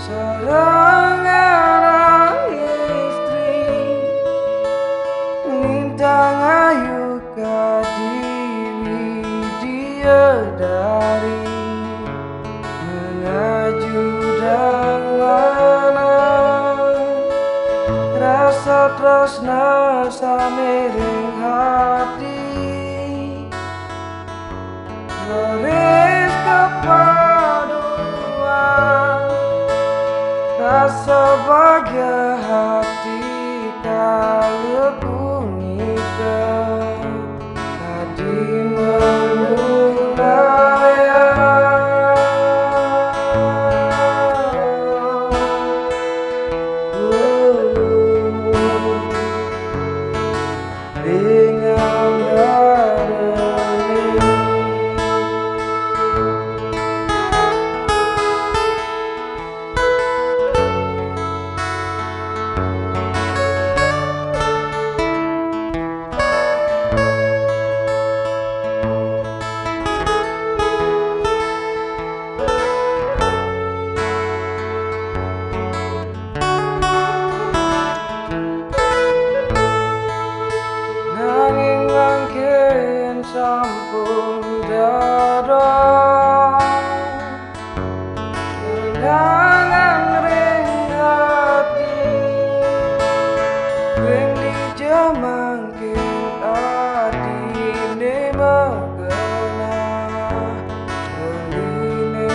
Seorang istri nintang ayu kadiri dia dari mengaju dan rasa tresna samiring hati leris kepaduan rasa bahagia hati kali punika tadi menulaya dengan darah sampun darah kenangan ring hati ring di jamangkin adine megana uline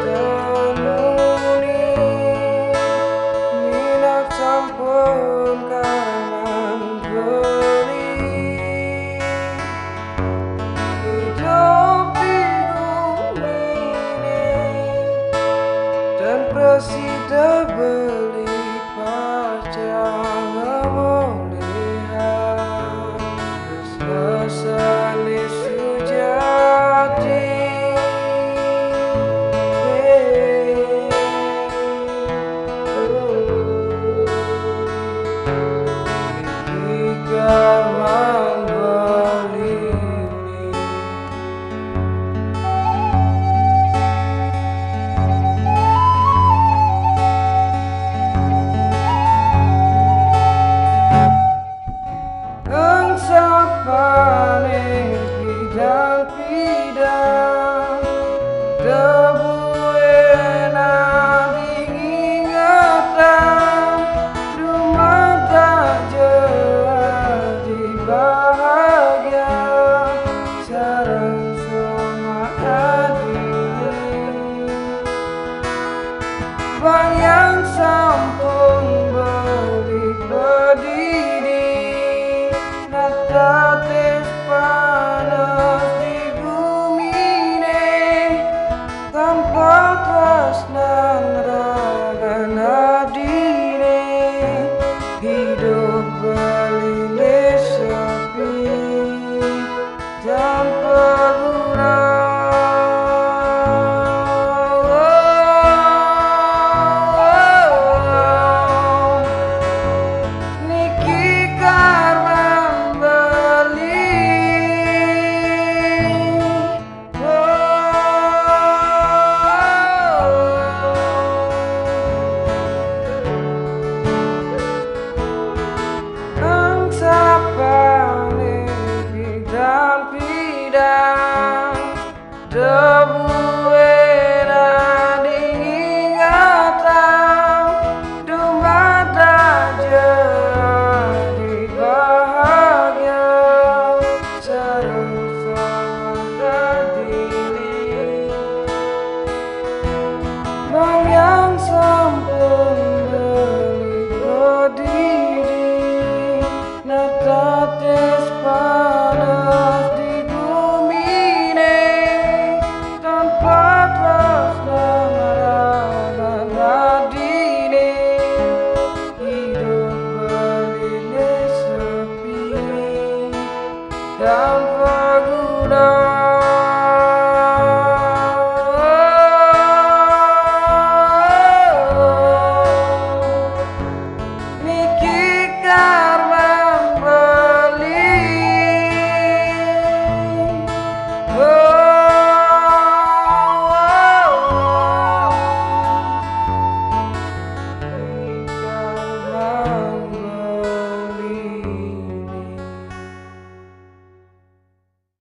tenuni minat sampun kanan beri presida beli pajang melihat sesali sujati Gaman belini paling pidang-pidang debu enak diingatan rumah tak jadi bahagia sarang sama hadirin bang yang sampun beli pedih